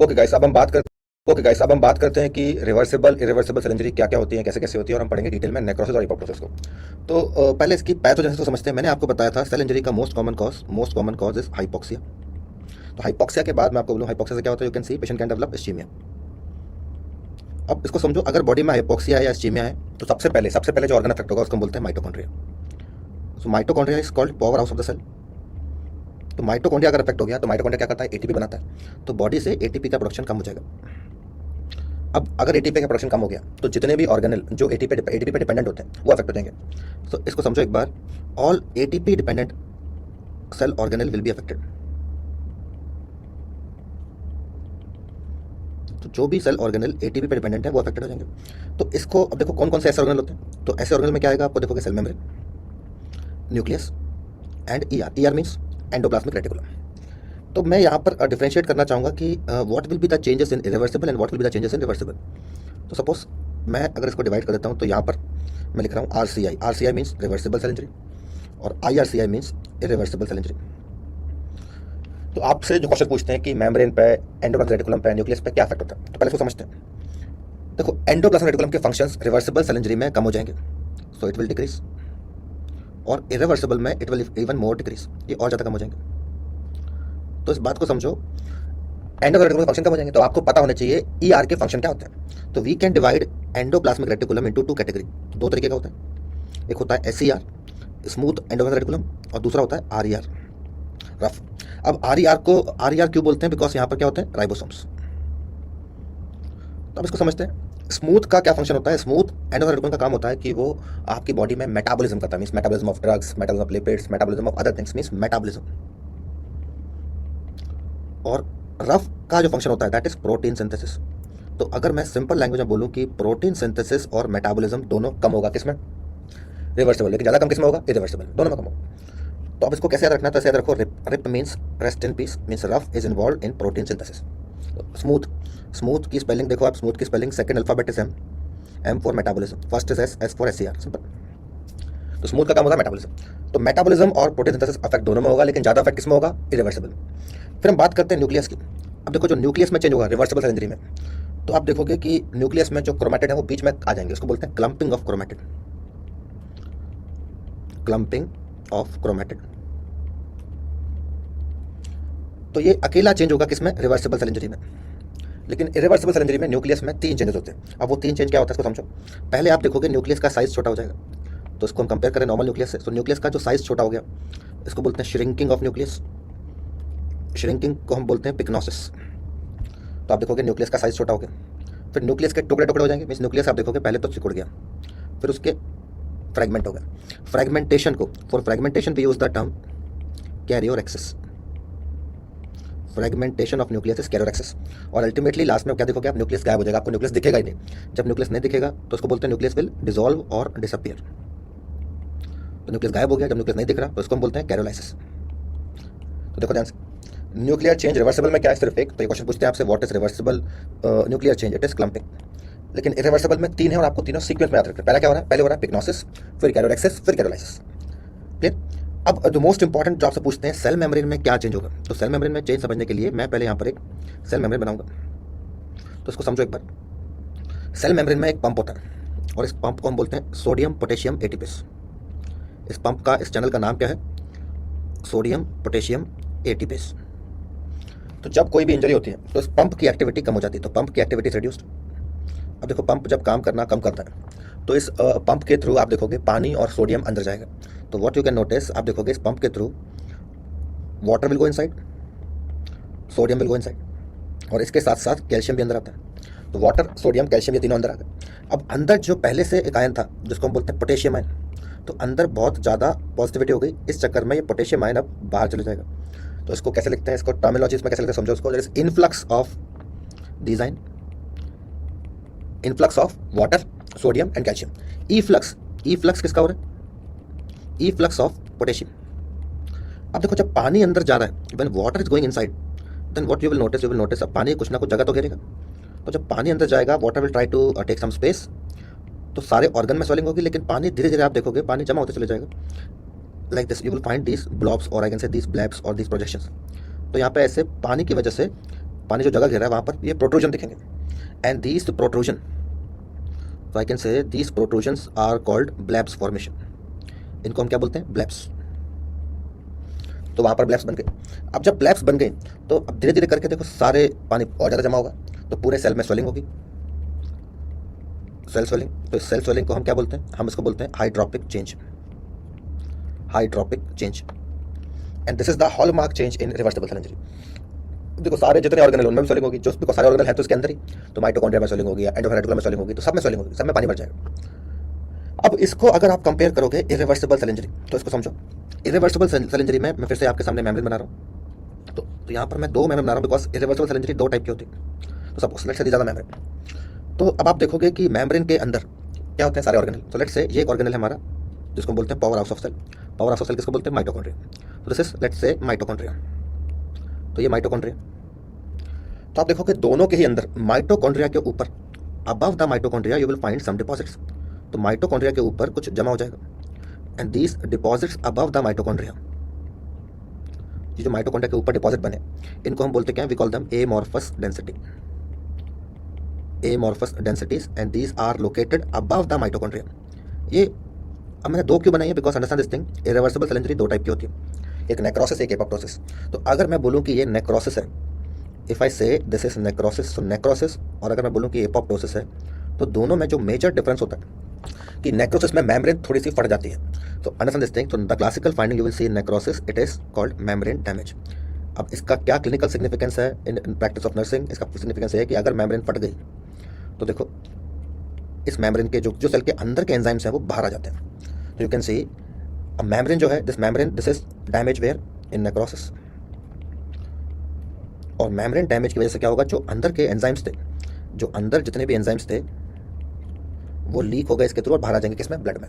Okay guys अब हम बात करते हैं कि रिवर्सिबल इरिवर्सिबल सेल इंजरी क्या क्या होती है, कैसे कैसे होती है, और हम पढ़ेंगे डिटेल में नेक्रोसिस और एपोप्टोसिस को। तो पहले इसकी पैथोजेनेसिस तो समझते हैं। मैंने आपको बताया था सेल इंजरी का most common cause is hypoxia. तो हाइपोक्सिया के बाद मैं आपको बोलूँ हाइपोक्सिया से क्या होता है, you can see patient can develop ischemia. अब इसको समझो, अगर बॉडी में हाइपोक्सिया है या इस्चीमिया है तो सबसे पहले जो ऑर्गन अफेक्ट होगा उसको हम बोलते हैं mitochondria. So mitochondria is called power house of the cell. तो माइटोकॉन्ड्रिया अगर अफेक्ट हो गया तो माइटोकॉन्ड्रिया क्या करता है, एटीपी बनाता है। तो बॉडी से एटीपी का प्रोडक्शन कम हो जाएगा। अब अगर एटीपी का प्रोडक्शन कम हो गया तो जितने भी ऑर्गेनल जो एटीपी पे डिपेंडेंट होते हैं वो अफेक्ट हो जाएंगे। तो इसको समझो एक बार, all ATP dependent cell organelle will be affected. तो जो भी सेल ऑर्गेनल एटीपी पे डिपेंडेंट है वो अफेक्टेड हो जाएंगे। तो इसको अब देखो कौन कौन से ऐसे ऑर्गेनल होते हैं। तो ऐसे ऑर्गेनल में क्या आएगा, आपको देखोगे cell membrane, nucleus and ER means endoplasmic reticulum. तो मैं यहाँ पर डिफरेंशिएट करना चाहूँगा कि what will be the changes in irreversible and what will be the changes in reversible. तो सपोज मैं अगर इसको डिवाइड कर देता हूँ तो यहाँ पर मैं लिख रहा हूँ R C I means reversible cell injury और IRCI means irreversible cell injury. तो आपसे जो क्वेश्चन पूछते हैं कि मेम्ब्रेन पे, एंडोप्लाज्मिक रेटिकुलम पे, न्यूक्लियस पे क्या इफेक्ट होता है, तो पहले इसको समझते हैं। देखो एंडोप्लाज्मिक रेटिकुलम के फंक्शंस रिवर्सिबल सेल इंजरी में कम हो जाएंगे, सो इट विल डिक्रीज, और इरिवर्सिबल में it will even more decrease, ये और ज़्यादा कम हो जाएंगे। तो इस बात को समझो, एंडोप्लाज्मिक रेटिकुलम के फंक्शन कम हो जाएंगे तो आपको पता होना चाहिए ER के फंक्शन क्या होते हैं। तो we can divide endoplasmic reticulum into two category. दो तरीके का होता है, एक होता है SER स्मूथ एंडोप्लाज्मिक रेटिकुलम और दूसरा होता है RER रफ। अब RER क्यों बोलते हैं, बिकॉज यहाँ पर क्या होते हैं, राइबोसोम्स। तो अब इसको समझते हैं। स्मूथ का क्या फंक्शन होता है, स्मूथ एंडोप्लाज्मिक रेटिकुलम का काम होता है कि वो आपकी बॉडी में मेटाबॉलिज्म करता है, means metabolism of drugs, metabolism of lipids, metabolism of other things, means metabolism. और रफ का जो फंक्शन होता है दैट इज प्रोटीन सिंथेसिस। तो अगर मैं सिंपल लैंग्वेज में बोलूँ कि प्रोटीन सिंथेसिस और मेटाबॉलिज्म दोनों कम होगा किसमें, रिवर्सिबल, लेकिन ज़्यादा कम किसमें होगा, इरिवर्सिबल, दोनों में कम होगा। तो अब इसको कैसे याद रखना है, तो ऐसे याद रखो, RIP means rest in peace, means rough is involve in protein synthesis. Smooth की स्पेलिंग देखो आप, स्मूथ की spelling second alphabet is M for metabolism, first is S for SCR, simple. तो स्मूथ का काम होगा मेटाबॉलिज्म। तो मेटाबॉलिज्म और प्रोटीन सिंथेसिस अफेक्ट दोनों में होगा, लेकिन ज़्यादा अफेक्ट किसमें होगा, इरिवर्सिबल। फिर हम बात करते हैं न्यूक्लियस की। अब देखो जो न्यूक्लियस में चेंज होगा रिवर्सिबल सेल इंजरी में, तो आप देखोगे कि न्यूक्लियस में जो क्रोमैटिड है वो बीच में आ जाएंगे, उसको बोलते हैं clumping of chromatid, clumping of chromatid. तो ये अकेला चेंज होगा किसमें, रिवर्सिबल सेल इंजरी में। लेकिन इरिवर्सिबल सेल इंजरी में न्यूक्लियस में 3 चेंजेस होते हैं। अब वो 3 चेंज क्या होता है इसको समझो। पहले आप देखोगे न्यूक्लियस का साइज छोटा हो जाएगा, तो इसको हम कंपेयर करें नॉर्मल न्यूक्लियस से, तो न्यूक्लियस का जो साइज छोटा हो गया इसको बोलते हैं श्रिंकिंग ऑफ न्यूक्लियस। श्रिंकिंग को हम बोलते हैं पिक्नोसिस। तो आप देखोगे न्यूक्लियस का साइज छोटा हो गया, फिर न्यूक्लियस के टुकड़े टुकड़े हो जाएंगे, मीन्स न्यूक्लियस आप देखोगे पहले तो सिकुड़ गया, फिर उसके फ्रेगमेंट हो गया। फ्रेगमेंटेशन को, for fragmentation we use the term karyorrhexis. Fragmentation of nucleus is karyorrhexis. और अल्टीमेटली लास्ट में क्या देखोगे आप, न्यूक्लियस गायब हो जाएगा, आपको न्यूक्लियस दिखेगा ही नहीं। जब न्यूक्लियस नहीं दिखेगा तो उसको बोलते हैं न्यूक्लियस विल डिसॉल्व और डिसअपियर। तो न्यूक्लियस गायब हो गया, जब न्यूक्लियस नहीं दिख रहा तो इसको हम बोलते हैं कैरियोलाइसिस। तो देखो ध्यान से, न्यूक्लियर चेंज रिवर्सिबल में क्या है, सिर्फ एक। तो ये क्वेश्चन पूछते हैं आपसे, what is reversible nuclear change, it is clumping. लेकिन इरिवर्सिबल में 3 है और आपको तीनों सीक्वेंस में याद रखना है। पहला क्या हो रहा है, पहले हो रहा है पिक्नोसिस, फिर कैरियोरेक्सिस, फिर कैरियोलाइसिस। क्लियर। अब जो मोस्ट इंपॉर्टेंट जो आपसे पूछते हैं, सेल मेम्ब्रेन में क्या चेंज होगा। तो सेल मेम्ब्रेन में चेंज समझने के लिए मैं पहले यहाँ पर एक सेल मेम्ब्रेन बनाऊंगा। तो इसको समझो एक बार। सेल मेम्ब्रेन में एक पंप होता है और इस पंप को हम बोलते हैं सोडियम पोटेशियम एटीपेस। इस पंप का, इस चैनल का नाम क्या है, सोडियम पोटेशियम एटीपेस। तो जब कोई भी इंजरी होती है तो इस पंप की एक्टिविटी कम हो जाती है, तो पंप की एक्टिविटी रिड्यूस्ड। अब देखो पंप जब काम करना कम करता है तो इस पंप के थ्रू आप देखोगे पानी और सोडियम अंदर जाएगा। तो व्हाट यू कैन नोटिस, आप देखोगे इस पंप के through water will go inside, sodium will go inside, और इसके साथ साथ कैल्शियम भी अंदर आता है। तो वाटर, सोडियम, कैल्शियम ये तीनों अंदर आ गए। अब अंदर जो पहले से एक आयन था जिसको हम बोलते हैं पोटेशियम आयन, तो अंदर बहुत ज़्यादा पॉजिटिविटी हो गई, इस चक्कर में ये पोटेशियम आयन अब बाहर चले जाएगा। तो इसको कैसे लिखते हैं, इसको टर्मिनोलॉजी में कैसे लिखते हैं समझो उसको, there is influx of design, influx of water, sodium and calcium. Efflux किसका हो रहा है, ई फ्लक्स ऑफ पोटेशियम। अब देखो जब पानी अंदर जा रहा है, when water is going inside, then what you will notice, अब पानी कुछ ना कुछ जगह तो घेरेगा। तो जब पानी अंदर जाएगा, water will try to take some space, तो सारे ऑर्गन में स्वेलिंग होगी, लेकिन पानी धीरे धीरे आप देखोगे पानी जमा होते चले जाएगा। Like this you will find this blobs, और आई कैन से दिस ब्लैब्स और दिस प्रोजेक्शंस। तो यहाँ पे ऐसे पानी की वजह से पानी जो जगह घेरा है वहाँ पर ये प्रोट्रूजन दिखेंगे, एंड दीज प्रोट्रूजन, तो I can say these protrusions are called blebs formation. इनको हम क्या बोलते हैं? ब्लैब्स। तो वहाँ पर ब्लैब्स बन गए। अब जब ब्लैब्स बन गए तो अब धीरे धीरे करके देखो सारे पानी और ज़्यादा जमा होगा, तो पूरे सेल में स्वेलिंग होगी, सेल स्वेलिंग। तो इस सेल स्वेलिंग को हम क्या बोलते हैं? हम इसको बोलते हैं hydropic change, hydropic change. And this is the hallmark change in reversible cell injury. देखो सारे जितने ऑर्गेनल उनमें भी स्वेलिंग होगी, जो बिकॉज सारे ऑर्गेनल हैं तो इसके अंदर ही, तो माइटोकॉन्ड्रिया में स्वेलिंग होगी, एंडोफेरेटिकुलम में स्वेलिंग होगी, तो सब में स्वेलिंग होगी, सब में पानी भर जाएगा। अब इसको अगर आप कंपेयर करोगे इरिवर्सिबल सेल इंजरी, तो इसको समझो। इरिवर्सिबल सेल इंजरी में मैं फिर से आपके सामने मेम्ब्रेन बना रहा हूँ, तो यहाँ पर मैं दो मेम्ब्रेन बना रहा हूँ, बिकॉज इरिवर्सिबल सेल इंजरी दो टाइप की होती है। तो सपोज लेट्स से ज़्यादा मेम्ब्रेन, तो अब आप देखोगे कि मेम्ब्रेन के अंदर क्या होते हैं सारे ऑर्गेनल। तो लेट्स से ये एक ऑर्गेनल है हमारा जिसको बोलते हैं power house of cell. Power house of cell किसको बोलते हैं? माइटोकॉन्ड्रिया। तो this is let's say mitochondria. तो ये माइटोकॉन्ड्रिया, तो आप देखोगे दोनों के ही अंदर माइटोकॉन्ड्रिया के ऊपर above the mitochondria you will find some deposits. तो माइटोकॉन्ड्रिया के ऊपर कुछ जमा हो जाएगा, and these deposits above the mitochondria, ये जो माइटोकॉन्ड्रिया के ऊपर डिपॉजिट बने इनको हम बोलते क्या? We call them amorphous density, amorphous densities, and these are located above the mitochondria. ये अब मैंने दो क्यों बनाई है? Because understand this thing, irreversible cell injury दो टाइप की होती है, एक नेक्रोसिस, एक एपोप्टोसिस। तो अगर मैं बोलूँ कि ये नेक्रोसिस है, इफ आई से दिस इज नेक्रोसिस, तो नेक्रोसिस, और अगर मैं बोलूँ कि एपोप्टोसिस है, तो दोनों में जो मेजर डिफरेंस होता है कि नेक्रोसिस में मेम्ब्रेन थोड़ी सी फट जाती है। तो अंडरस्टैंड दिस थिंग, तो the classical finding you will see in necrosis, it is called membrane damage. अब इसका क्या क्लिनिकल सिग्निफिकेंस है इन प्रैक्टिस ऑफ नर्सिंग? इसका सिग्निफिकेंस है कि अगर मेम्ब्रेन फट गई तो देखो इस मेम्ब्रेन के जो सेल के अंदर के एंजाइम्स हैं वो बाहर आ जाते हैं। तो यू कैन सी मेम्ब्रेन जो है, this membrane, this is damage where in necrosis. और मेम्ब्रेन डैमेज की वजह से क्या होगा? जो अंदर के एंजाइम्स थे, जो अंदर जितने भी एंजाइम्स थे वो लीक हो गए इसके थ्रू और बाहर आ जाएंगे किसमें? ब्लड में।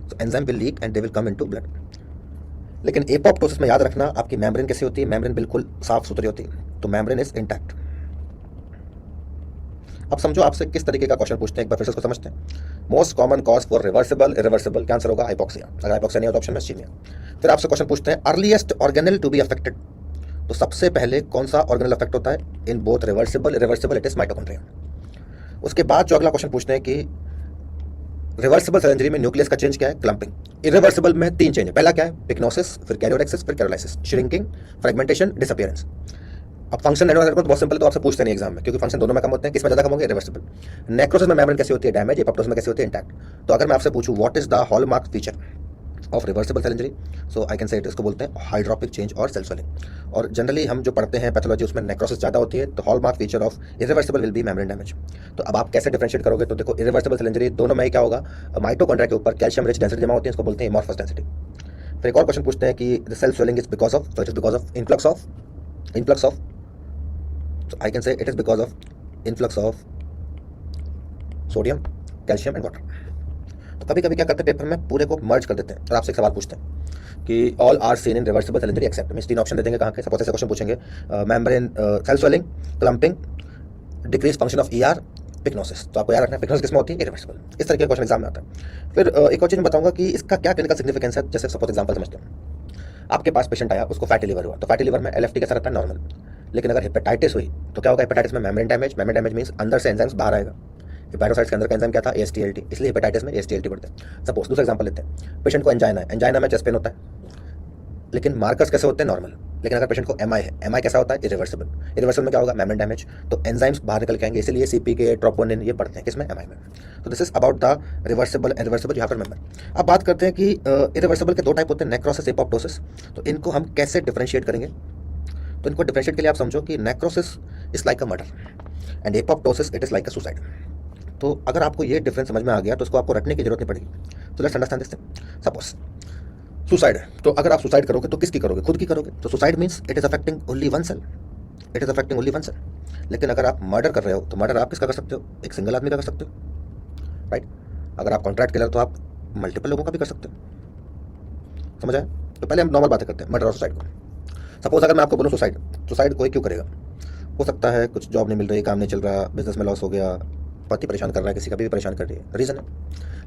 So enzyme will leak and they will come into blood. लेकिन एपोप्टोसिस में याद रखना आपकी मेम्ब्रेन कैसी होती है? मेम्ब्रेन बिल्कुल साफ सुथरी होती है, तो मेम्ब्रेन इज इंटैक्ट। अब समझो आपसे किस तरीके का क्वेश्चन पूछते हैं, एक बार फिर से इसको समझते हैं। Most common cause for reversible irreversible, क्या आंसर होगा? हाइपोक्सिया। अगर हाइपोक्सिया नहीं हो तो ऑप्शन में इस्कीमिया। फिर आपसे क्वेश्चन पूछते हैं earliest organelle to be affected, तो सबसे पहले कौन सा ऑर्गेनल अफेक्ट होता है? In both reversible irreversible it is mitochondria. उसके बाद जो अगला क्वेश्चन पूछते हैं कि रिवर्सिबल सेल इंजरी में न्यूक्लियस का चेंज क्या है? क्लम्पिंग। इरिवर्सिबल में तीन चेंज है, पहला क्या है? पिक्नोसिस, फिर कैरियोडेक्सिस, फिर कैरोलाइसिस, श्रिंकिंग, फ्रेगमेंटेशन, डिसअपीयरेंस। अब फंक्शन एडवांस बहुत सिंपल है, तो आपसे पूछते नहीं एग्जाम में, क्योंकि फंक्शन दोनों में कम होते हैं, किसमें ज्यादा कम होंगे? रिवर्सिबल। नेक्रोसिस में मेम्ब्रेन कैसी होती है? डैमेज। एपोप्टोसिस में कैसी होती है? इंटैक्ट। तो अगर मैं आपसे पूछूं what is the hallmark feature of reversible cell injury, so I can say it, इसको बोलते हैं हाइड्रोपिक चेंज और सेल स्वेलिंग। और जनरली हम जो पढ़ते हैं पैथोलॉजी उसमें नेक्रोसिस ज़्यादा होती है, तो hallmark feature of irreversible will be membrane damage. तो अब आप कैसे डिफरेंशिएट करोगे? तो देखो इरिवर्सिबल सेल इंजरी दोनों में क्या होगा? माइटोकॉन्ड्रिया के ऊपर कैल्शियम रिच डेंसिटी जमा होती है, इसको बोलते हैं एमॉर्फस डेंसिटी। फिर एक और क्वेश्चन पूछते हैं कि the cell swelling is because of, तो it is because of influx of, so I can say it is because of influx of sodium, calcium and water। तो कभी कभी क्या करते हैं पेपर में पूरे को मर्ज कर देते हैं और आपसे एक सवाल पूछते हैं कि all are seen in reversible cell injury except, means तीन ऑप्शन दे देंगे कहाँ के? सपोज ऐसे क्वेश्चन पूछेंगे membrane cell swelling, clumping, decrease function of ER, pyknosis. तो आपको याद रखना है पिक्नोसिस किसमें होती है? इरिवर्सिबल। इस तरह के क्वेश्चन एग्जाम में आता है। फिर एक और चीज़ मैं बताऊंगा कि इसका क्या क्लिनिकल सिग्निफिकेंस है। जैसे सपोज एग्जाम्पल समझते हैं, आपके पास पेशेंट आया, उसको फैटी लिवर हुआ, तो फैटी लिवर में एलएफटी कैसा रहता है? नॉर्मल। लेकिन अगर हेपेटाइटिस हुई तो क्या होगा? हेपेटाइटिस में मेम्ब्रेन डैमेज मींस अंदर से एंजाइम्स बाहर आएगा। हेपेटोसाइट्स के अंदर का एंजाइम क्या था? एएसटीएलटी, इसलिए हेपेटाइटिस में एएसटीएलटी बढ़ता है। सपोज दूसरा एग्जांपल लेते हैं, पेशेंट को एंजाइना है, एंजाइना में चेस्ट पेन होता है, लेकिन मार्कर्स कैसे होते हैं? नॉर्मल। लेकिन अगर पेशेंट को एमआई है, एमआई कैसा होता है? इरिवर्सिबल। इरिवर्सिबल में क्या होगा? मेम्ब्रेन डैमेज, तो एंजाइम्स बाहर निकल के आएंगे, इसलिए सीपीके, ट्रोपोनिन ये बढ़ते हैं किसमें? एमआई में। तो this is about the reversible and reversible, यहाँ पर मेम्ब्रेन। अब बात करते हैं कि इरिवर्सिबल के दो टाइप होते हैं, नेक्रोसिस, एपोप्टोसिस। तो इनको हम कैसे डिफरेंशिएट करेंगे? तो इनको डिफरेंशिएट के लिए आप समझो कि necrosis is like a murder and apoptosis it is like a suicide. तो अगर आपको ये डिफरेंस समझ में आ गया तो इसको आपको रटने की जरूरत नहीं पड़ेगी। तो let's understand this. Suppose suicide है, तो अगर आप सुसाइड करोगे तो किसकी करोगे? खुद की करोगे। तो suicide means it is affecting only one cell, it is affecting only one cell. लेकिन अगर आप मर्डर कर रहे हो तो मर्डर आप किसका कर सकते हो? एक सिंगल आदमी का कर सकते हो, राइट। अगर आप कॉन्ट्रैक्ट किलर तो आप मल्टीपल लोगों का भी कर सकते हो। समझ आया? तो पहले हम नॉर्मल बातें करते हैं मर्डर और सुसाइड को। सपोज अगर मैं आपको बोलूँ सुसाइड कोई क्यों करेगा? हो सकता है कुछ जॉब नहीं मिल रही, काम नहीं चल रहा, बिजनेस में लॉस हो गया, पति परेशान कर रहा है, किसी का भी परेशान कर रही है, रीज़न है।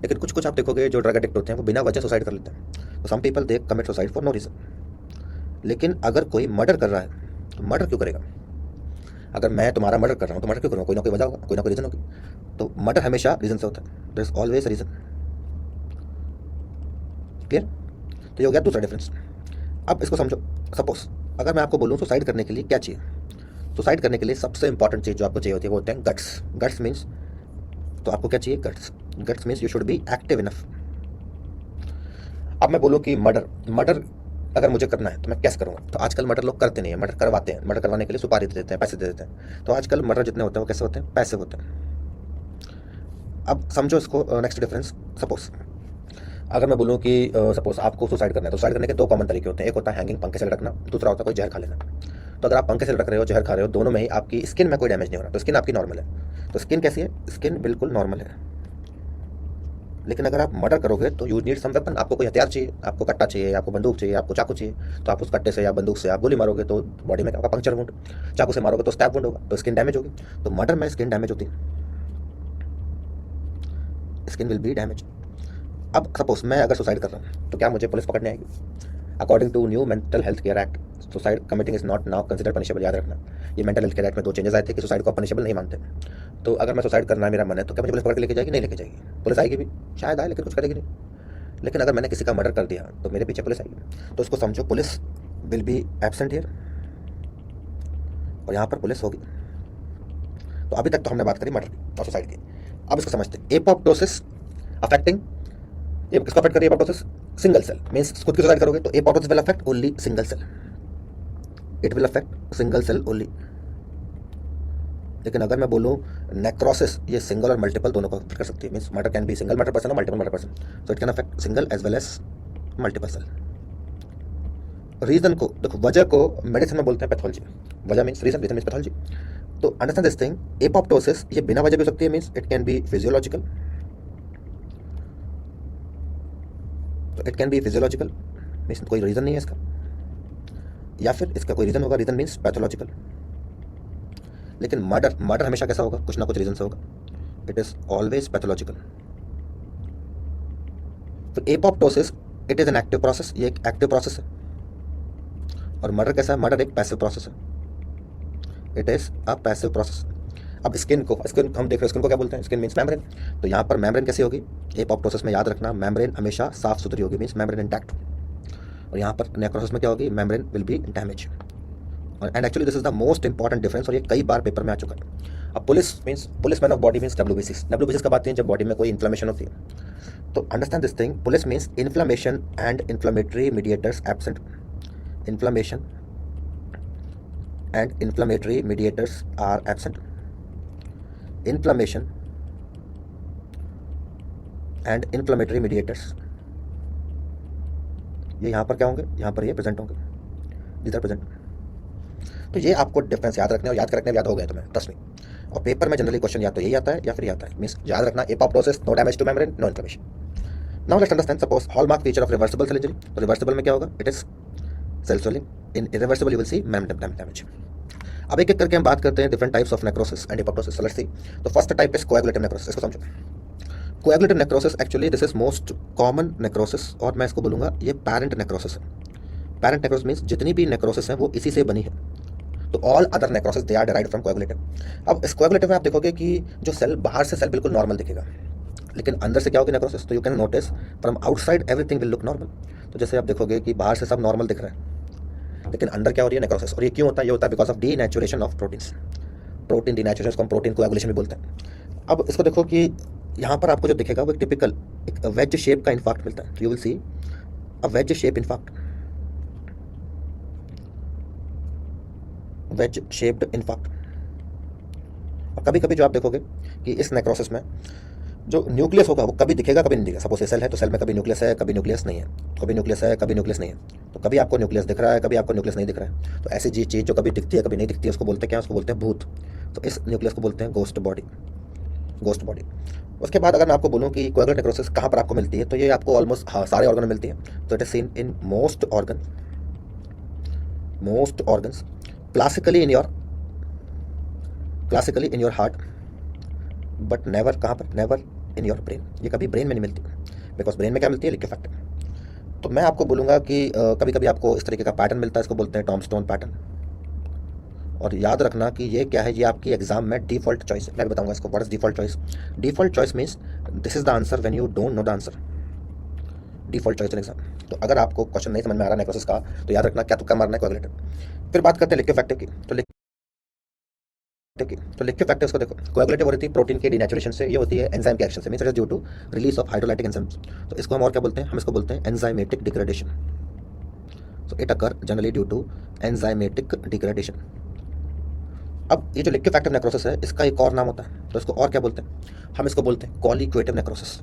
लेकिन कुछ आप देखोगे जो ड्रग एडिक्ट होते हैं वो बिना वजह सुसाइड कर लेते हैं। तो some people they commit suicide for no reason. लेकिन अगर कोई मर्डर कर रहा है तो मर्डर क्यों करेगा? अगर मैं तुम्हारा मर्डर कर रहा हूँ तो मर्डर क्यों करूँगा, कोई ना कोई वजह होगा, कोई ना कोई रीज़न होगी। तो मर्डर हमेशा रीज़न से होता है, there is always reason. Clear? तो ये हो गया दूसरा डिफरेंस। अब इसको समझो। सपोज अगर मैं आपको बोलूँ सुसाइड करने के लिए क्या चाहिए, सुसाइड करने के लिए सबसे इंपॉर्टेंट चीज़ जो आपको चाहिए होती है वो होते हैं गट्स। गट्स मीन्स, तो आपको क्या चाहिए, guts. Guts means you should be active enough. अब मैं बोलूँ कि मर्डर मर्डर अगर मुझे करना है तो मैं कैसे करूँगा, तो आजकल मर्डर लोग करते नहीं है, मर्डर करवाते हैं। मर्डर करवाने के लिए सुपारी दे देते हैं, पैसे दे देते हैं। तो आजकल मर्डर जितने होते हैं वो कैसे होते हैं, पैसे होते हैं। अब समझो इसको नेक्स्ट डिफरेंस। सपोज अगर मैं बोलूँ कि सपोज आपको सुसाइड करना है, तो सुसाइड करने के दो कॉमन तरीके होते हैं। एक होता है हैंगिंग, पंखे से लटकना, दूसरा होता है कोई जहर खा लेना। तो अगर आप पंखे से लटक रहे हो, जहर खा रहे हो, दोनों में ही आपकी स्किन में कोई डैमेज नहीं हो रहा, तो स्किन आपकी नॉर्मल है। तो स्किन कैसी है, स्किन बिल्कुल नॉर्मल है। लेकिन अगर आप मर्डर करोगे तो यू नीड सम वेपन, आपको कोई हथियार चाहिए, आपको कट्टा चाहिए, आपको बंदूक चाहिए, आपको चाकू चाहिए। तो आप उस कट्टे से या बंदूक से आप गोली मारोगे तो बॉडी में आपका पंक्चर वुंड, चाकू से मारोगे तो स्टैब वुंड होगा, तो स्किन डैमेज होगी। तो मर्डर में स्किन डैमेज होती है, स्किन विल बी डैमेज। अब सपोज मैं अगर सुसाइड कर रहा हूँ तो क्या मुझे पुलिस पकड़ने आएगी? According to new mental health care act, suicide committing is not now consider punishable. याद रखना, ये मेंटल हेल्थ केयर एक्ट में 2 चेंजेस आए थे कि सुसाइड को पनिशेबल नहीं मानते। तो अगर मैं सुसाइड करना है, मेरा मन है, तो क्या मुझे पुलिस पकड़ के लेके जाएगी? नहीं लेके जाएगी। पुलिस आएगी भी, शायद आए, लेकिन कुछ करेगी नहीं। लेकिन अगर मैंने किसी का मर्डर कर दिया तो मेरे पीछे पुलिस आएगी। तो उसको समझो, police will be absent here, और यहाँ पर पुलिस होगी। तो अभी तक तो हमने बात करी मर्डर की और सुसाइड की। अब इसको समझते हैं। एपोप्टोसिस अफेक्टिंग, ये किसको अफेक्ट करिए? एपोप्टोसिस सिंगल सेल मींस खुद की सुसाइड करोगे तो apoptosis will affect only single cell, it will affect single cell only. लेकिन अगर मैं बोलूँ नेक्रोसिस, ये सिंगल और मल्टीपल दोनों को अफेक्ट कर सकती है। Means murder can be single murder person और multiple murder person, so it can affect single as well as multiple cell. Reason को देखो, वजह को मेडिसिन में बोलते हैं पैथोलॉजी। वजह means reason, reason means pathology. तो अंडरस्टैंड दिस थिंग, एपोप्टोसिस ये बिना वजह भी हो सकती है, means it can be physiological, तो it can be physiological means कोई रीजन नहीं है इसका, या फिर इसका कोई रीजन होगा, रीजन मींस पैथोलॉजिकल। लेकिन मर्डर, मर्डर हमेशा कैसा होगा, कुछ ना कुछ रीजन से होगा, इट इज ऑलवेज पैथोलॉजिकल। तो apoptosis it is an active process, ये एक एक्टिव प्रोसेस है। और मर्डर कैसा है, मर्डर एक पैसिव प्रोसेस है, it is a passive process. अब स्किन को, स्किन हम देख रहे हैं, स्किन को क्या बोलते हैं, स्किन मींस मेम्ब्रेन। तो यहाँ पर मेम्ब्रेन कैसी होगी, एपोप्टोसिस में याद रखना मेम्ब्रेन हमेशा साफ सुथरी होगी, मींस मेम्ब्रेन इंटैक्ट। और यहाँ पर नेक्रोसिस में क्या होगी, membrane will be damage. And actually this is the most important difference, और ये कई बार पेपर में आ चुका है। अब police means police man of body means WBCs। WBCs कब आती है, जब बॉडी में कोई इन्फ्लेमेशन होती है। तो understand this thing, police means inflammation and inflammatory mediators absent, inflammation and inflammatory mediators are absent, inflammation and inflammatory mediators ये यहाँ पर क्या होंगे, यहाँ पर ये प्रेजेंट होंगे, दीज आर प्रेजेंट। तो ये आपको डिफरेंस याद रखने, और याद करने याद हो गए तुम्हें, ट्रस्ट मी। और पेपर में जनरली क्वेश्चन या तो यही आता है या फिर ये आता है, मींस याद रखना apoptosis no damage to membrane, no inflammation. Now let's understand suppose hallmark feature of reversible cell injury. तो रिवर्सिबल में क्या होगा, it is cell swelling, in irreversible you will see membrane damage. अब एक एक करके हम बात करते हैं different types of necrosis and apoptosis. Let's see. तो first type is coagulative necrosis, इसको समझो। Coagulative necrosis actually this is most common necrosis, और मैं इसको बोलूँगा ये पैरेंट नेक्रोसिस है। पैरेंट नेक्रोसिस मींस जितनी भी नेक्रोसिस है वो इसी से बनी है। तो all other necrosis they are derived from coagulative. अब इस कोएगुलेटिव में आप देखोगे कि जो सेल बाहर से सेल बिल्कुल नॉर्मल दिखेगा, लेकिन अंदर से क्या होगी नेक्रोसिस, तो you can notice from outside everything will look normal. तो जैसे आप देखोगे कि बाहर से सब नॉर्मल दिख रहा है, लेकिन अंदर क्या हो रही है, नेक्रोसिस। और ये क्यों होता है, ये होता है because of denaturation of proteins. Protein denaturation को हम प्रोटीन कोएगुलेशन भी बोलते हैं। अब इसको देखो कि यहाँ पर आपको जो दिखेगा वो एक टिपिकल एक वेज शेप का इन्फाक्ट मिलता है। You will C a veg shape infarct, wedge shaped infarct. और कभी कभी जो आप देखोगे कि इस नेक्रोसिस में जो न्यूक्लियस होगा वो कभी दिखेगा कभी नहीं दिखेगा। सपोज ये सेल है तो सेल में कभी न्यूक्लियस है कभी न्यूक्लियस नहीं है, कभी न्यूक्लियस है कभी न्यूक्लियस नहीं है। तो कभी आपको न्यूक्लियस दिख रहा है, कभी आपको न्यूक्लियस नहीं दिख रहा है। तो ऐसी चीज़ जो कभी दिखती है कभी नहीं दिखती है उसको बोलते हैं क्या, उसको बोलते हैं भूत। तो इस न्यूक्लियस को बोलते हैं गोस्ट बॉडी, गोस्ट बॉडी। उसके बाद अगर मैं आपको बोलूँ कि कोएगुलेटिव नेक्रोसिस कहाँ पर आपको मिलती है, तो ये आपको ऑलमोस्ट सारे ऑर्गन में मिलती है। तो it is seen in most organs, classically in your heart, but never कहाँ पर, नेवर इन योर ब्रेन। ये कभी ब्रेन में नहीं मिलती, बिकॉज ब्रेन में क्या मिलती है, लिक्विफैक्ट। तो मैं आपको बोलूँगा कि कभी कभी आपको इस तरीके का पैटर्न मिलता है, इसको बोलते हैं टॉमस्टोन पैटर्न। और याद रखना कि ये क्या है, ये आपकी एग्जाम में डिफॉल्ट चॉइस है। मैं भी बताऊंगा इसको, what is default choice. Default choice means this is the answer when you don't know the answer. Default choice in exam. तो अगर आपको क्वेश्चन नहीं समझ में आ रहा नेक्रोसिस का, तो याद रखना क्या तुक्का मारना है, कोएगुलेटिव। फिर बात करते हैं लिक्विफैक्टिव की। तो लिक्विफैक्टिव्स को देखो, कोएगुलेटिव हो रही थी प्रोटीन के डिनेचुरेशन से, ये होती है एंजाइम के एक्शन से, means it is due to release of hydrolytic enzymes. तो इसको हम और क्या बोलते हैं, हम इसको बोलते हैं enzymatic degradation. So it occur generally due to enzymatic degradation. अब ये जो लिक्विफैक्टिव नेक्रोसिस है, इसका एक और नाम होता है, तो इसको और क्या बोलते हैं, हम इसको बोलते हैं कॉलिक्वेटिव नेक्रोसिस।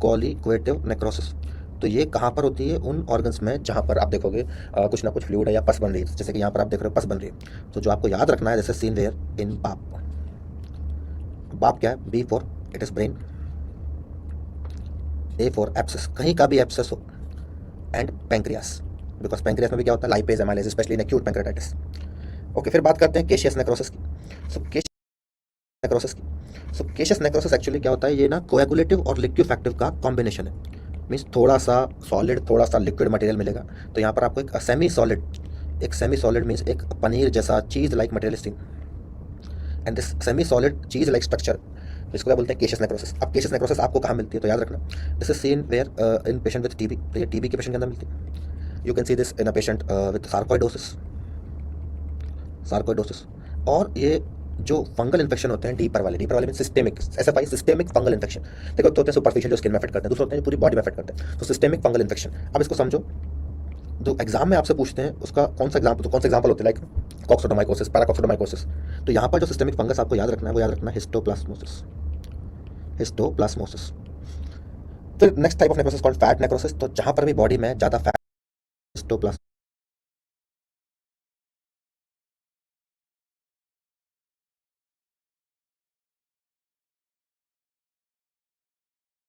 कॉलिक्वेटिव नेक्रोसिस। तो ये कहाँ पर होती है, उन ऑर्गन्स में जहाँ पर आप देखोगे कुछ ना कुछ फ्लूइड है या पस बन रही है, जैसे कि यहाँ पर आप देख रहे हो पस बन रही है। तो जो आपको याद रखना है, जैसे सीन वेयर इन बाप। बाप क्या है, B for it is brain, A for abscess, कहीं का भी एप्सिस हो, एंड पैंक्रियास, बिकॉज पैंक्रियास में भी क्या होता है, lipase amylase, specially in acute pancreatitis. Okay, फिर बात करते हैं केशियस नेक्रोसिस की। सो केशियस नेक्रोसिस एक्चुअली क्या होता है, ये ना कोएगुलेटिव और लिक्विफैक्टिव का कॉम्बिनेशन है। मीन्स थोड़ा सा सॉलिड थोड़ा सा लिक्विड मटेरियल मिलेगा। तो यहाँ पर आपको एक सेमी सॉलिड मीन्स एक पनीर जैसा cheese like material steam, and this semi solid cheese like structure, इसको क्या बोलते हैं, केशियस नेक्रोसिस। अब केशियस नेक्रोसिस आपको कहाँ मिलती है, तो याद रखना, this is seen where in patient with TB. तो ये टीबी के पेशेंट के अंदर मिलती है। You can see this in a patient with sarcoidosis. और ये जो फंगल इन्फेक्शन होते हैं डीपर वाले में systemic, SFI systemic fungal infection. देखो तो होते हैं सुपरफिशियल जो स्किन में अफेक्ट करते हैं, दूसरे होते हैं पूरी बॉडी में अफेक्ट करते हैं। तो सिस्टेमिक फंगल इन्फेक्शन, अब इसको समझो, जो एग्जाम में आपसे पूछते हैं उसका कौन सा एग्जाम्पल होते हैं, लाइक कॉक्सोडोमाइकोसिस, पैराकॉक्सोडोमाइकोसिस। तो यहाँ पर जो सिस्टेमिक फंगस आपको याद रखना है, वो याद रखना है हिस्टोप्लाज्मोसिस। फिर next type of necrosis called fat necrosis. तो जहाँ पर भी बॉडी में ज़्यादा फैट, हिस्टोप्लाज्म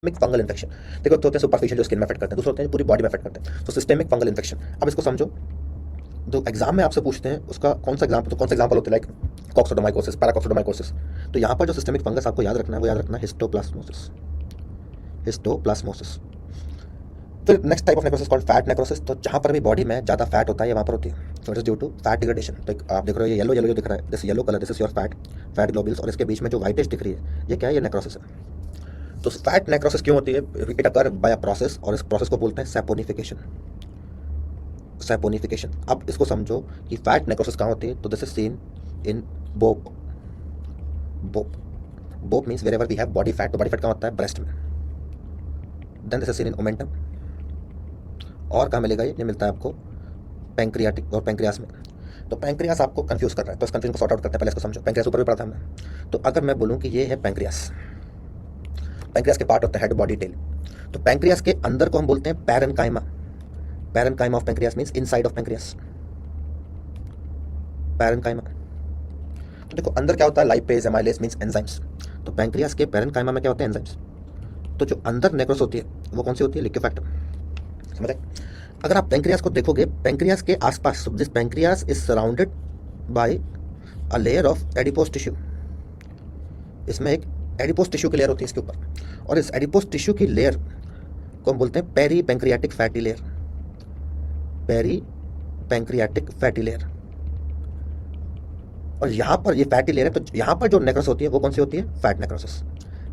फंगल इन्फेक्शन। देखो तो होते हैं सुपरफिशियल जो स्किन में अफेक्ट करते हैं, दूसरे होते हैं पूरी बॉडी में अफेक्ट करते हैं। तो सिस्टेमिक फंगल इन्फेक्शन, अब इसको समझो, जो एग्जाम में आपसे पूछते हैं उसका कौन सा एग्जाम्पल होते हैं, लाइक कॉक्सोडोमाइकोसिस, पैराकॉक्सोडोमाइकोसिस। तो यहाँ पर जो सिस्टेमिक फंगस आपको याद रखना है, वो याद रखना है हिस्टोप्लाज्मोसिस। फिर next type of necrosis called fat necrosis. तो जहाँ पर भी बॉडी में ज़्यादा फैट होता है, वहाँ पर होती है, तो it is due to fat degradation. तो आप देख रहे हो ये येलो जो दिख रहा है, this yellow colour, this is your fat globules, और इसके बीच में जो व्हाइटिश दिख रही है, ये क्या है, ये नेक्रोसिस है। तो फैट नेक्रोसिस क्यों होती है, it occur by a process, और इस प्रोसेस को बोलते हैं सैपोनिफिकेशन। अब इसको समझो कि फैट नेक्रोसिस कहाँ होती है, तो दिस इज सीन इन बोप means wherever we have body fat. तो बॉडी फैट कहाँ होता है, ब्रेस्ट में। Then this is seen in omentum, और कहाँ मिलेगा, ये मिलता है आपको पैंक्रियाटिक और पैंक्रियास में। तो पैंक्रियास आपको कंफ्यूज कर रहा है, तो इस कंफ्यूजन को सॉर्ट आउट करते हैं। पहले इसको समझो, पैंक्रियास ऊपर भी पढ़ा था हमने। तो अगर मैं बोलूँ कि ये है पैंक्रियास के पार्ट होता है हेड, बॉडी, टेल। तो पैंक्रियास के अंदर को हम बोलते हैं parenchyma of pancreas means inside of pancreas, parenchyma. तो देखो अंदर क्या होता है, लाइपेज एमाइलेज मींस एंजाइम्स। तो पैंक्रियास के पैरेन्काइमा में क्या होते हैं, एंजाइम्स। तो जो अंदर नेक्रोस होती है वो कौन सी होती है, लिक्विफैक्टिव। समझ आए। अगर आप पैंक्रियास को देखोगे, पैंक्रियास के आसपास, this pancreas is surrounded by a layer of adipose tissue. इसमें एक एडिपोज टिश्यू की लेयर होती है इसके ऊपर, और इस एडिपोज टिश्यू की लेयर को हम बोलते हैं पेरी पैंक्रियाटिक फैटी लेयर। और यहाँ पर ये फैटी लेयर है, तो यहाँ पर जो नेक्रोस होती है वो कौन सी होती है, फैट नेक्रोसिस।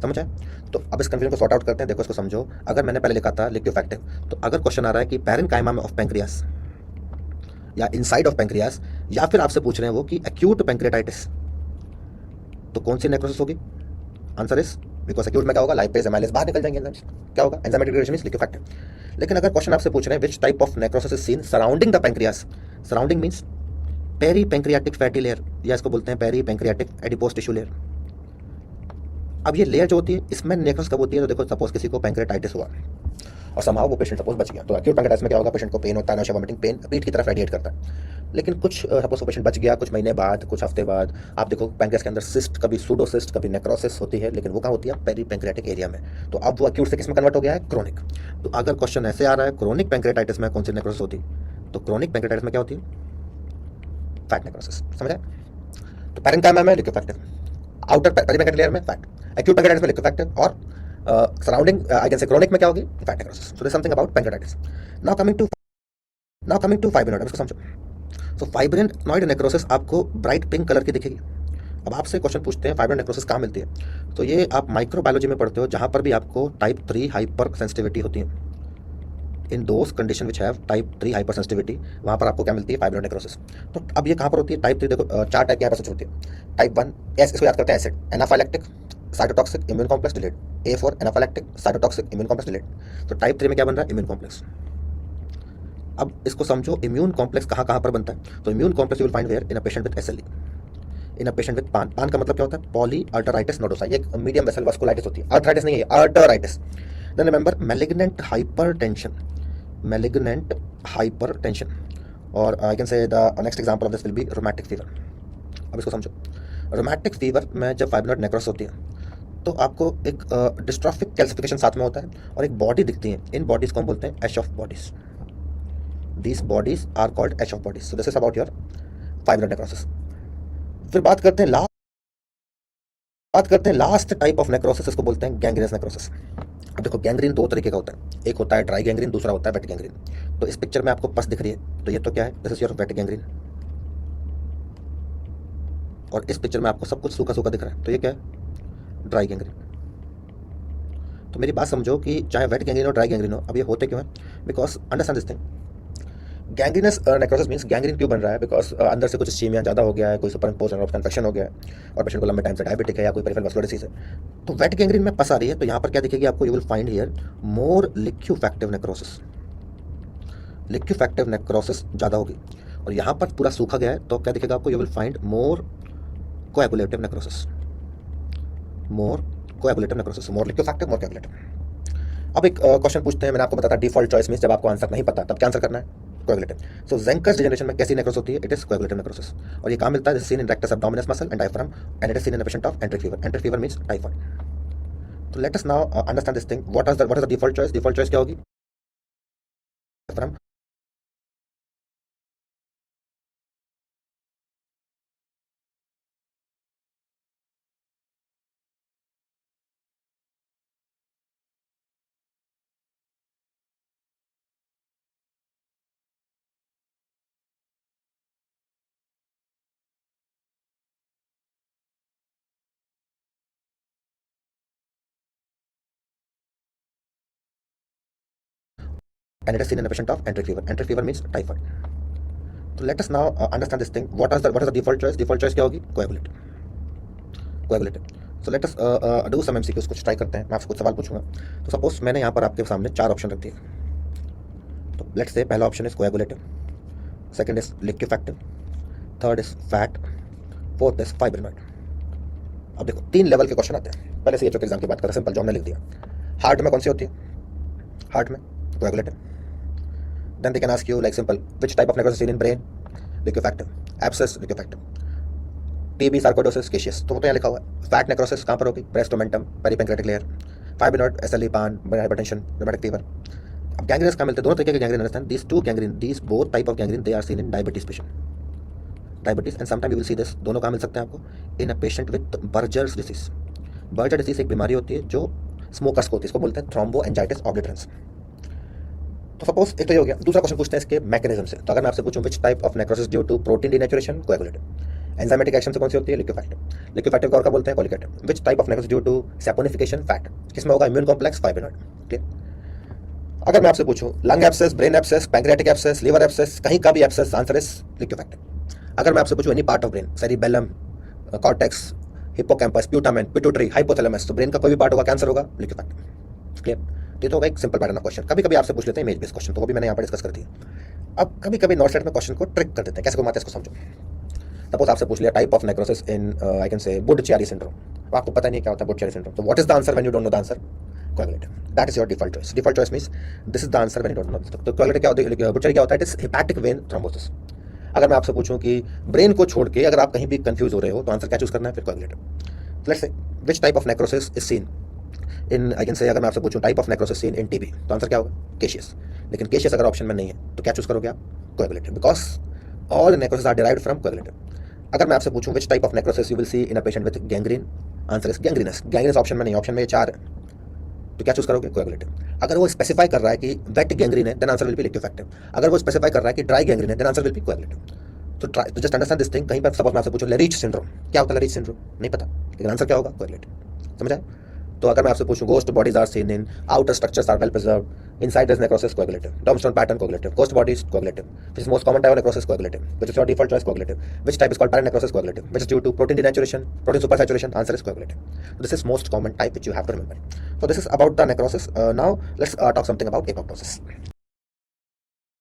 समझ आए। तो अब इस कंफ्यूजन को सॉर्ट आउट करते हैं। देखो इसको समझो, अगर मैंने पहले लिखा था लिक्विफैक्टिव, तो अगर क्वेश्चन आ रहा है कि पैरेन्काइमा में ऑफ पैंक्रियास या इनसाइड ऑफ पैंक्रियास, या फिर आपसे पूछ रहे हैं वो कि एक्यूट पैंक्रेटाइटिस, तो कौन सी नेक्रोसिस होगी, आंसर इज, बिकॉज एक्यूट में क्या होगा, लाइपेज एमाइलेज बाहर निकल जाएंगे एंजाइम्स, क्या होगा, एंजाइमेटिक डिग्रेडेशन मींस लिक्विफैक्टिव। लेकिन अगर क्वेश्चन आपसे पूछ रहे हैं which type of necrosis is seen surrounding the pancreas, surrounding means peri pancreatic fatty layer, या इसको बोलते हैं peri pancreatic adipose tissue layer. अब ये लेयर जो होती है, इसमें नेक्रोसिस कब होती है, तो देखो सपोज किसी को पैंक्रेटाइटिस हुआ और समाव वो पेशेंट सपोज बच गया, तो एक्यूट पैंक्रेटाइटिस में क्या होगा, पेशेंट को पेन होता है, नौशा वॉमिटिंग पेन पीठ की तरफ रेडिएट करता है। लेकिन कुछ सपोज वो पेशेंट बच गया, कुछ महीने बाद, कुछ हफ्ते बाद, आप देखो पैंक्रियास के अंदर सिस्ट, कभी सूडोसिस्ट, कभी नेक्रोसिस होती है, लेकिन वो कहाँ होती है, पेरी पैंक्रियाटिक एरिया में। तो अब वो एक्यूट से किस में कन्वर्ट हो गया है, क्रोनिक। तो अगर क्वेश्चन ऐसे आ रहा है क्रोनिक पैंक्रेटाइटिस में कौन सी नेक्रोसिस होती है, तो क्रोनिक पैंक्रेटाइटिस में क्या होती है, फैट नेक्रोसिस। समझ आए। तो पैरेन्काइमा में liquefactive, outer peripancreatic layer में फैट, एक्यूट पैंक्रेटाइटिस में लिक्विफैक्टिव, और surrounding I can say chronic में क्या होगी, fat necrosis. So this something about pancreatitis. Now coming to fibrinoid, इसको समझो। तो फाइब्रिनॉइड नेक्रोसिस आपको ब्राइट पिंक कलर की दिखेगी। अब आपसे क्वेश्चन पूछते हैं फाइब्रिनॉइड नेक्रोसिस कहाँ मिलती है, तो ये आप माइक्रोबायोलॉजी में पढ़ते हो, जहाँ पर भी आपको टाइप 3 हाइपर सेंसिटिविटी होती है। In those condition which have type 3 hyper sensitivity, वहाँ पर आपको क्या मिलती है, फाइब्रिनॉइड नेक्रोसिस। तो अब ये कहाँ पर होती है, टाइप 3 देखो, 4 टाइप की हाइपर होती है। टाइप 1 इसको याद करते हैं, acid, anaphylactic, cytotoxic, immune complex, delayed. A for anaphylactic, cytotoxic, immune complex, delayed. तो टाइप 3 में क्या बन रहा है, इम्यून कॉम्प्लेक्स। अब इसको समझो, इम्यून कॉम्प्लेक्स कहाँ कहाँ पर बनता है, तो immune complex you will find where in a patient with SLE, in a patient with PAN. PAN का मतलब क्या होता है, पॉली अल्टराइटिस नोडोसा, ये मीडियम वेसल वास्कुलाइटिस होती है, अल्टराइटिस नहीं है, arteritis. Then remember malignant hypertension, malignant hypertension, और I can say the next example of this will be rheumatic fever. अब इसको समझो, रोमैटिक फीवर में जब फाइब्रिनॉइड नेक्रोसिस होती है तो आपको एक डिस्ट्रॉफिक कैल्सिफिकेशन साथ में होता है और एक बॉडी दिखती है। इन बॉडीज को हम बोलते हैं Aschoff bodies. These bodies are called Aschoff bodies. So this is about your fibrinoid necrosis. फिर बात करते हैं लास्ट टाइप ऑफ नेक्रोसिस, इसको बोलते हैं गैंग्रीनस नेक्रोसिस। अब देखो, गैंग्रीन दो तरीके का होता है, एक होता है ड्राई गैंग्रीन, दूसरा होता है वेट गैंग्रीन। तो इस पिक्चर में आपको पस दिख रही है, तो ये तो क्या है, this is your weight gangrene. और इस पिक्चर में आपको सब कुछ सूखा सूखा दिख रहा है, तो ये क्या है, ड्राई गैंग्रीन। तो मेरी बात समझो कि चाहे वेट गैंग्रीन हो ड्राई गैंग्रीन हो, अब ये होते क्यों है, because understand this thing, gangrenous necrosis means gangrene क्यों बन रहा है, बिकॉज अंदर से कुछ इस्कीमिया ज़्यादा हो गया है, कोई सुपरइम्पोज्ड ऑफ इन्फेक्शन हो गया है, और पेशेंट को लंबे टाइम से डायबिटिक है या कोई पेरिफेरल वैस्कुलर डिसीज है। तो वेट गैंग्रीन में पस आ रही है, तो यहाँ पर क्या दिखेगी आपको, you will find here more liquefactive necrosis. Liquefactive necrosis ज़्यादा होगी, और यहाँ पर पूरा सूखा गया है, तो क्या दिखेगा आपको, you will find more coagulative necrosis, more coagulative necrosis, more liquefactive, more coagulative. अब एक क्वेश्चन पूछते हैं, मैंने आपको बताया डिफॉल्ट चॉइस में जब आपको आंसर नहीं पता तब क्या आंसर करना है, कोएगुलेटिव। सो ज़ेंकर्स डिजनरेशन में कैसी नेक्रोसिस होती है, इट इज कोएगुलेटिव नेक्रोसिस। और ये कहाँ मिलता है, this is seen in rectus abdominis muscle and diaphragm, and it is seen in a patient of enteric fever. Enteric fever means typhoid. तो let us now understand this thing, what is the default choice. Default choice क्या होगी, diaphragm, and it is seen in a patient of enteric fever. Enteric fever means typhoid. So let us now understand this thing. What is the default choice? Default choice क्या होगी, coagulative. Coagulative. So let us do some MCQs, कुछ try करते हैं। मैं आपसे कुछ सवाल पूछूंगा। तो सपोज मैंने यहाँ पर आपके सामने 4 ऑप्शन रख दिए। तो लेट्स से पहला option is coagulative, second is liquefactive, third is fat, fourth is फाइब्रिनॉइड। अब देखो 3 लेवल के क्वेश्चन आते हैं। पहले से ये जो एग्जाम की बात करें, सिंपल जो हमने लिख दिया। हार्ट में कौन सी होती है, हार्ट में coagulative. Then they can ask you like simple, which type of necrosis seen in brain, liquefactive, abscess, liquefactive, TB, sarcoidosis, caseous। तो यहाँ लिखा हुआ है। फैट नेक्रोसिस कहाँ पर होगी, breast omentum, peripancreatic layer, fibrinoid, SLE, PAN, hypertension, rheumatic fever. अब gangrenous कहाँ मिलते हैं, दोनों तरीके के gangrene understand, these two gangrene, these both type of gangrene they are seen in diabetes patient, diabetes, and sometime you will see this, दोनों कहाँ मिल सकते हैं आपको, in a patient with Buerger's disease. Buerger disease एक बीमारी होती है जो स्मोकर्स को होती है, इसको बोलते हैं थ्रोम्बोएंजाइटिस ऑब्लिटरेंस। तो सपोज एक तो ये हो गया। दूसरा क्वेश्चन पूछते हैं इसके मैकेनिज्म से। तो अगर मैं आपसे पूछूं which type of necrosis due to protein denaturation, coagulative. Enzymatic action से कौन सी होती है, लिक्विफैक्टिव। लिक्विफैक्टिव का और क्या बोलते हैं, colliquative. Which type of necrosis due to saponification, fat, किसमें होगा, इम्यून कॉम्प्लेक्स, फाइब्रिनॉइड। क्लियर। अगर मैं आपसे पूछूं lung abscess, brain abscess, pancreatic abscess, liver abscess, कहीं का भी एब्सेस, आंसर इज लिक्विफैक्टिव। अगर मैं आपसे पूछूं any part of brain, cerebellum, cortex, hippocampus, putamen, pituitary, hypothalamus, तो ब्रेन का कोई भी पार्ट होगा, क्या आंसर होगा, लिक्विफैक्टिव। क्लियर। ये तो होगा एक सिंपल पैटर्न ऑफ क्वेश्चन। कभी कभी आपसे पूछ लेते हैं इमेज बेस्ड क्वेश्चन, तो वो भी मैंने यहाँ पर डिस्कस कर दिया। अब कभी कभी नॉट सेट में क्वेश्चन को ट्रिक कर देते हैं, कैसे घुमाते हैं इसको समझो। सपोज आपसे पूछ लिया type of necrosis in I can say Budd Chiari syndrome, तो आपको पता नहीं क्या होता है बुड-चियारी सिंड्रोम, तो what is the answer when you don't know the answer, coagulative. That is your default choice. Default choice means this is the answer when you don't know. तो coagulative क्या होता है, बुड-चियारी क्या होता है, it is hepatic vein thrombosis. अगर मैं आपसे पूछूं कि ब्रेन को छोड़ के अगर आप कहीं भी कंफ्यूज हो रहे हो तो आंसर क्या चूज करना है, फिर coagulative. Let's say which type of necrosis is seen in, I can से, अगर मैं आपसे पूछूं type of necrosis seen in TB, तो आंसर क्या होगा, केशियस। लेकिन केशियस अगर ऑप्शन में नहीं है तो क्या चूज करोगे आप, coagulative, because all necrosis are derived from coagulative. अगर मैं आपसे पूछूं which type of necrosis you will see in a patient with gangrene, answer is gangrenous. Gangrenous option में नहीं, ऑप्शन में ये 4 है, तो क्या चूज करोगे, कोएगुलेटिव। अगर वो स्पेसिफाई कर रहा है कि वेट गैंग्रीन है, then answer will be liquefactive. अगर वो स्पेसिफाई कर रहा है कि ड्राई गैंग्रीन है, then answer will be coagulative. तो try to just understand this thing. कहीं पर सपोज मैं आपसे पूछूं लेरिच सिंड्रोम, क्या होता है लेरिच सिंड्रोम, नहीं पता, लेकिन आंसर क्या होगा, कोरिलेट. समझ आया. तो अगर मैं आपसे पूछूं ghost bodies are seen in, outer structures are well preserved, inside is necrosis coagulative, tombstone pattern coagulative, ghost bodies coagulative, which is most common type of necrosis coagulative, which is your default choice coagulative, which type is called parent necrosis coagulative, which is due to protein denaturation, protein supersaturation, answer is coagulative. So this is most common type which you have to remember. So this is about the necrosis. Now let's talk something about apoptosis.